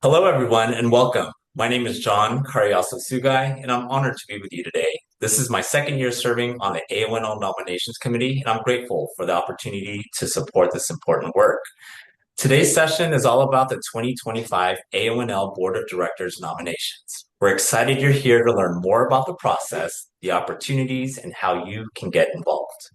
Hello, everyone, and welcome. My name is John Karyaso Sugai, and I'm honored to be with you today. This is my second year serving on the AONL Nominations Committee, and I'm grateful for the opportunity to support this important work. Today's session is all about the 2025 AONL Board of Directors nominations. We're excited you're here to learn more about the process, the opportunities, and how you can get involved.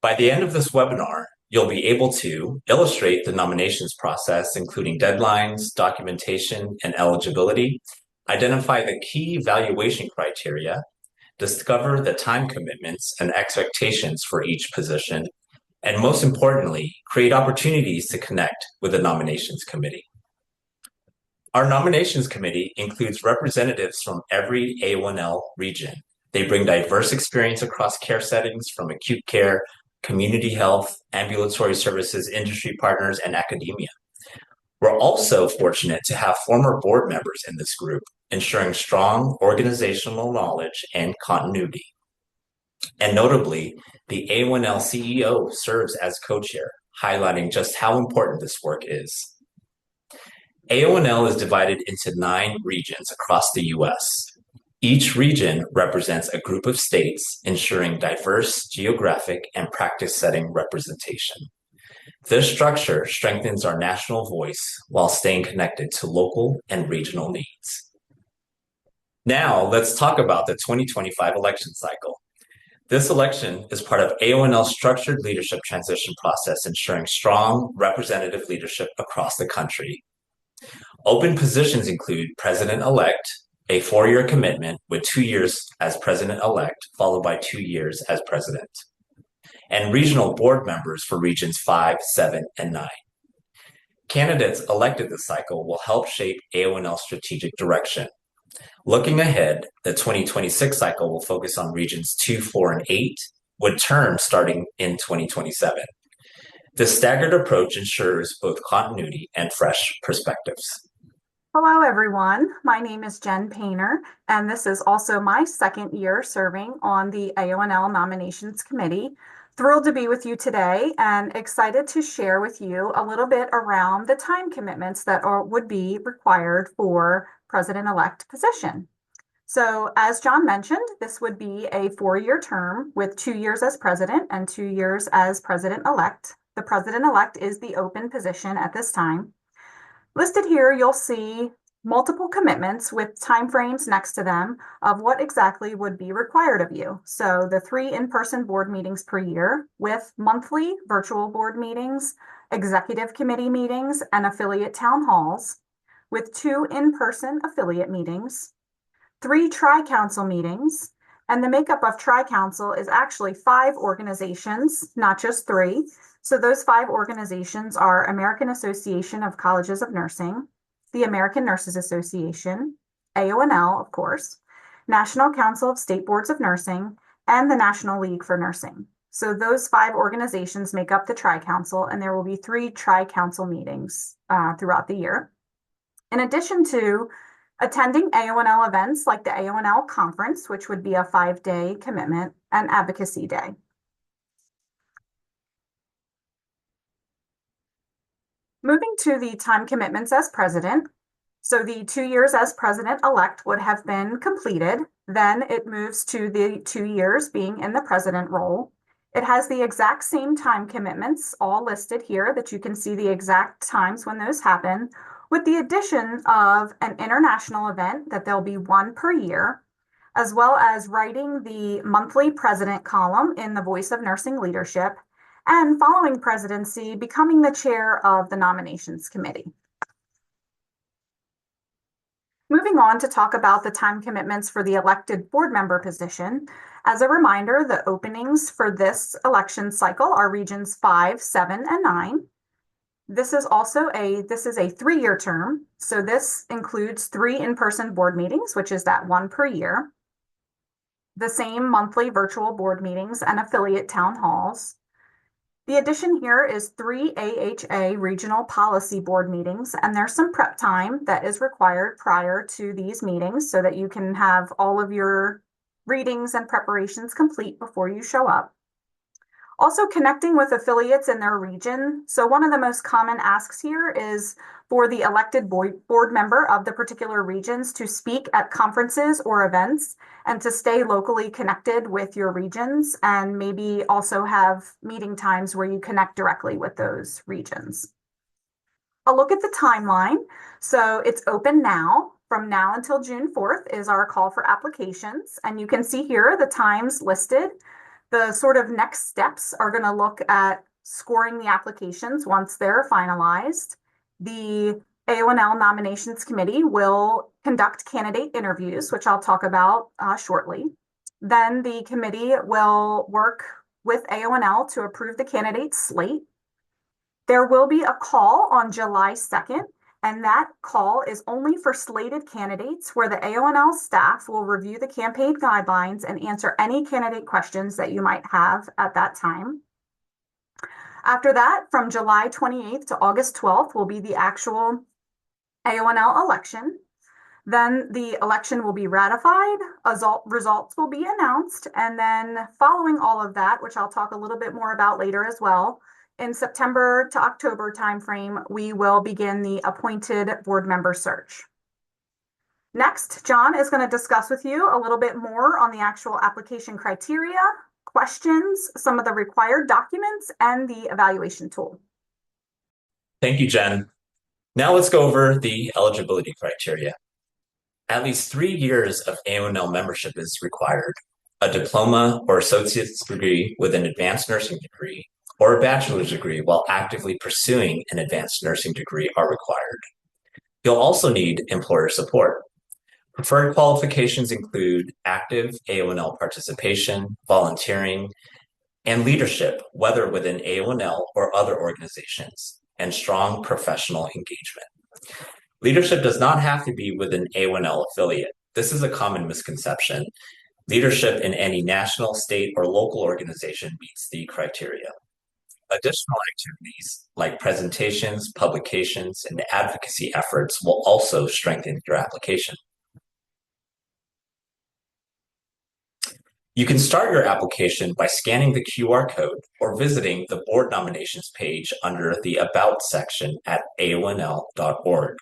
By the end of this webinar, you'll be able to illustrate the nominations process, including deadlines, documentation, and eligibility, identify the key evaluation criteria, discover the time commitments and expectations for each position, and most importantly, create opportunities to connect with the nominations committee. Our nominations committee includes representatives from every A1L region. They bring diverse experience across care settings from acute care, community health, ambulatory services, industry partners, and academia. We're also fortunate to have former board members in this group, ensuring strong organizational knowledge and continuity. And notably, the A1L CEO serves as co-chair, highlighting just how important this work is. AONL is divided into 9 regions across the U.S. Each region represents a group of states, ensuring diverse geographic and practice setting representation. This structure strengthens our national voice while staying connected to local and regional needs. Now, let's talk about the 2025 election cycle. This election is part of AONL's structured leadership transition process, ensuring strong representative leadership across the country. Open positions include president-elect, a 4-year commitment with 2 years as president-elect, followed by 2 years as president, and regional board members for regions 5, 7, and 9. Candidates elected this cycle will help shape AONL's strategic direction. Looking ahead, the 2026 cycle will focus on regions 2, 4, and 8, with terms starting in 2027. This staggered approach ensures both continuity and fresh perspectives. Hello, everyone. My name is Jen Painter, and this is also my second year serving on the AONL Nominations Committee. Thrilled to be with you today and excited to share with you a little bit around the time commitments that would be required for president-elect position. So as John mentioned, this would be a 4-year term with 2 years as president and 2 years as president-elect. The president-elect is the open position at this time. Listed here, you'll see multiple commitments with timeframes next to them of what exactly would be required of you. So the 3 in-person board meetings per year with monthly virtual board meetings, executive committee meetings, and affiliate town halls, with 2 in-person affiliate meetings, 3 tri-council meetings, and the makeup of tri-council is actually 5 organizations, not just 3. So those 5 organizations are American Association of Colleges of Nursing, the American Nurses Association, AONL, of course, National Council of State Boards of Nursing, and the National League for Nursing. So those 5 organizations make up the Tri-Council, and there will be 3 Tri-Council meetings throughout the year. In addition to attending AONL events like the AONL Conference, which would be a 5-day commitment, and Advocacy Day. Moving to the time commitments as president. So the 2 years as president-elect would have been completed. Then it moves to the 2 years being in the president role. It has the exact same time commitments all listed here that you can see the exact times when those happen, with the addition of an international event that there'll be 1 per year, as well as writing the monthly president column in the Voice of Nursing Leadership, and following presidency, becoming the chair of the nominations committee. Moving on to talk about the time commitments for the elected board member position. As a reminder, the openings for this election cycle are regions 5, 7, and 9. This is a 3-year term. So this includes 3 in-person board meetings, which is that 1 per year. The same monthly virtual board meetings and affiliate town halls. The addition here is 3 AHA regional policy board meetings, and there's some prep time that is required prior to these meetings so that you can have all of your readings and preparations complete before you show up. Also connecting with affiliates in their region. So one of the most common asks here is for the elected board member of the particular regions to speak at conferences or events and to stay locally connected with your regions, and maybe also have meeting times where you connect directly with those regions. A look at the timeline. So it's open now. From now until June 4th is our call for applications. And you can see here the times listed. The sort of next steps are going to look at scoring the applications once they're finalized. The AONL Nominations Committee will conduct candidate interviews, which I'll talk about shortly. Then the committee will work with AONL to approve the candidate slate. There will be a call on July 2nd, and that call is only for slated candidates where the AONL staff will review the campaign guidelines and answer any candidate questions that you might have at that time. After that, from July 28th to August 12th will be the actual AONL election. Then the election will be ratified, results will be announced, and then following all of that, which I'll talk a little bit more about later as well, in September to October timeframe, we will begin the appointed board member search. Next, John is going to discuss with you a little bit more on the actual application criteria, questions, some of the required documents, and the evaluation tool. Thank you, Jen. Now let's go over the eligibility criteria. At least 3 years of AONL membership is required. A diploma or associate's degree with an advanced nursing degree or a bachelor's degree while actively pursuing an advanced nursing degree are required. You'll also need employer support. Preferred qualifications include active AONL participation, volunteering, and leadership, whether within AONL or other organizations, and strong professional engagement. Leadership does not have to be with an AONL affiliate. This is a common misconception. Leadership in any national, state, or local organization meets the criteria. Additional activities like presentations, publications, and advocacy efforts will also strengthen your application. You can start your application by scanning the QR code or visiting the board nominations page under the About section at aonl.org.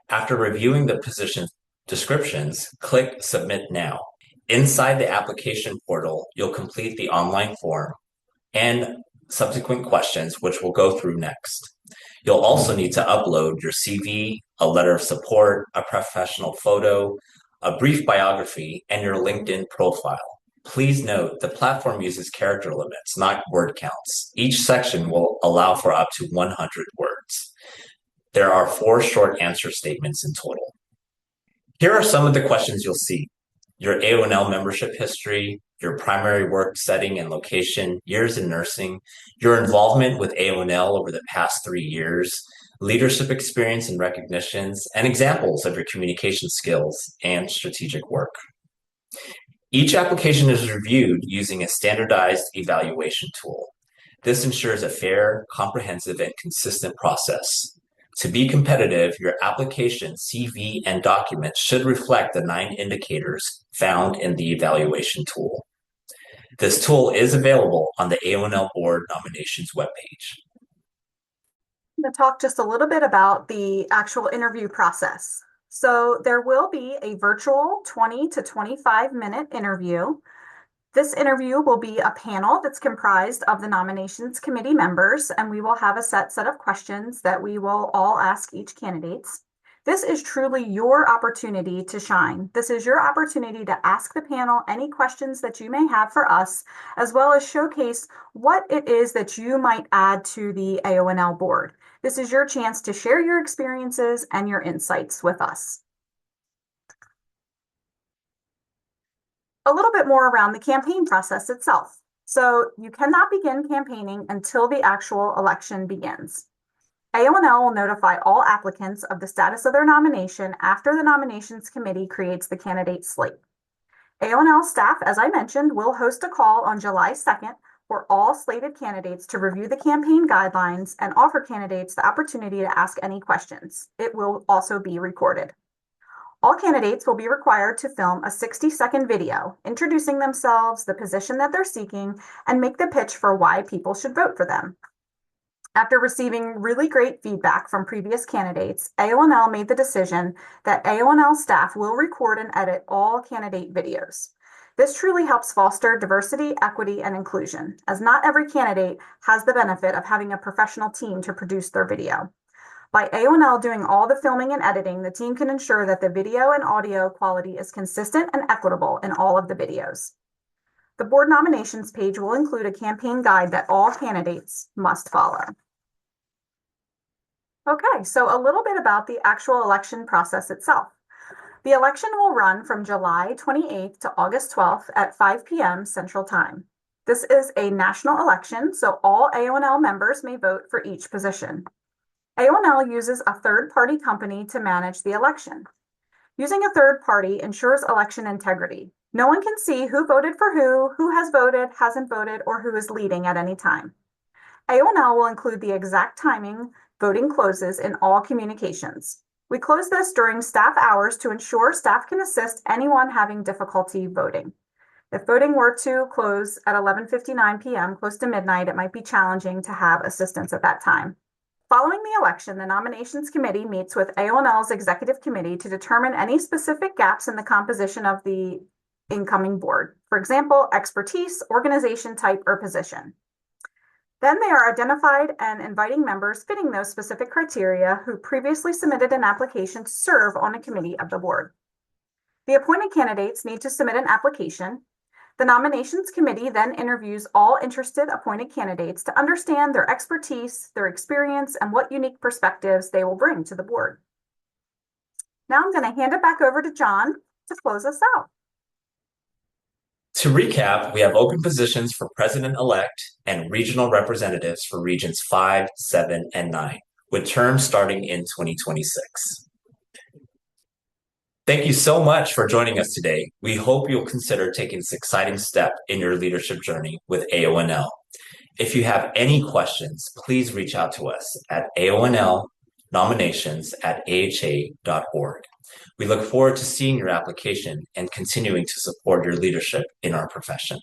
After reviewing the position descriptions, click Submit Now. Inside the application portal, you'll complete the online form and subsequent questions, which we'll go through next. You'll also need to upload your CV, a letter of support, a professional photo, a brief biography, and your LinkedIn profile. Please note the platform uses character limits, not word counts. Each section will allow for up to 100 words. There are 4 short answer statements in total. Here are some of the questions you'll see: your AONL membership history, your primary work setting and location, years in nursing, your involvement with AONL over the past 3 years, leadership experience and recognitions, and examples of your communication skills and strategic work. Each application is reviewed using a standardized evaluation tool. This ensures a fair, comprehensive, and consistent process. To be competitive, your application, CV, and documents should reflect the 9 indicators found in the evaluation tool. This tool is available on the AONL Board Nominations webpage. I'm going to talk just a little bit about the actual interview process. So there will be a virtual 20 to 25-minute interview. This interview will be a panel that's comprised of the nominations committee members, and we will have a set of questions that we will all ask each candidate. This is truly your opportunity to shine. This is your opportunity to ask the panel any questions that you may have for us, as well as showcase what it is that you might add to the AONL board. This is your chance to share your experiences and your insights with us. A little bit more around the campaign process itself. So you cannot begin campaigning until the actual election begins. AONL will notify all applicants of the status of their nomination after the nominations committee creates the candidate slate. AONL staff, as I mentioned, will host a call on July 2nd for all slated candidates to review the campaign guidelines and offer candidates the opportunity to ask any questions. It will also be recorded. All candidates will be required to film a 60-second video introducing themselves, the position that they're seeking, and make the pitch for why people should vote for them. After receiving really great feedback from previous candidates, AONL made the decision that AONL staff will record and edit all candidate videos. This truly helps foster diversity, equity, and inclusion, as not every candidate has the benefit of having a professional team to produce their video. By AONL doing all the filming and editing, the team can ensure that the video and audio quality is consistent and equitable in all of the videos. The board nominations page will include a campaign guide that all candidates must follow. Okay, so a little bit about the actual election process itself. The election will run from July 28th to August 12th at 5 p.m. Central Time. This is a national election, so all AONL members may vote for each position. AONL uses a third-party company to manage the election. Using a third party ensures election integrity. No one can see who voted for who has voted, hasn't voted, or who is leading at any time. AONL will include the exact timing voting closes in all communications. We close this during staff hours to ensure staff can assist anyone having difficulty voting. If voting were to close at 11:59 p.m., close to midnight, it might be challenging to have assistance at that time. Following the election, the nominations committee meets with AONL's executive committee to determine any specific gaps in the composition of the incoming board. For example, expertise, organization type, or position. Then they are identified and inviting members fitting those specific criteria who previously submitted an application to serve on a committee of the board. The appointed candidates need to submit an application. The nominations committee then interviews all interested appointed candidates to understand their expertise, their experience, and what unique perspectives they will bring to the board. Now I'm going to hand it back over to John to close us out. To recap, we have open positions for president-elect and regional representatives for regions 5, 7, and 9, with terms starting in 2026. Thank you so much for joining us today. We hope you'll consider taking this exciting step in your leadership journey with AONL. If you have any questions, please reach out to us at aonlnominations@aha.org. We look forward to seeing your application and continuing to support your leadership in our profession.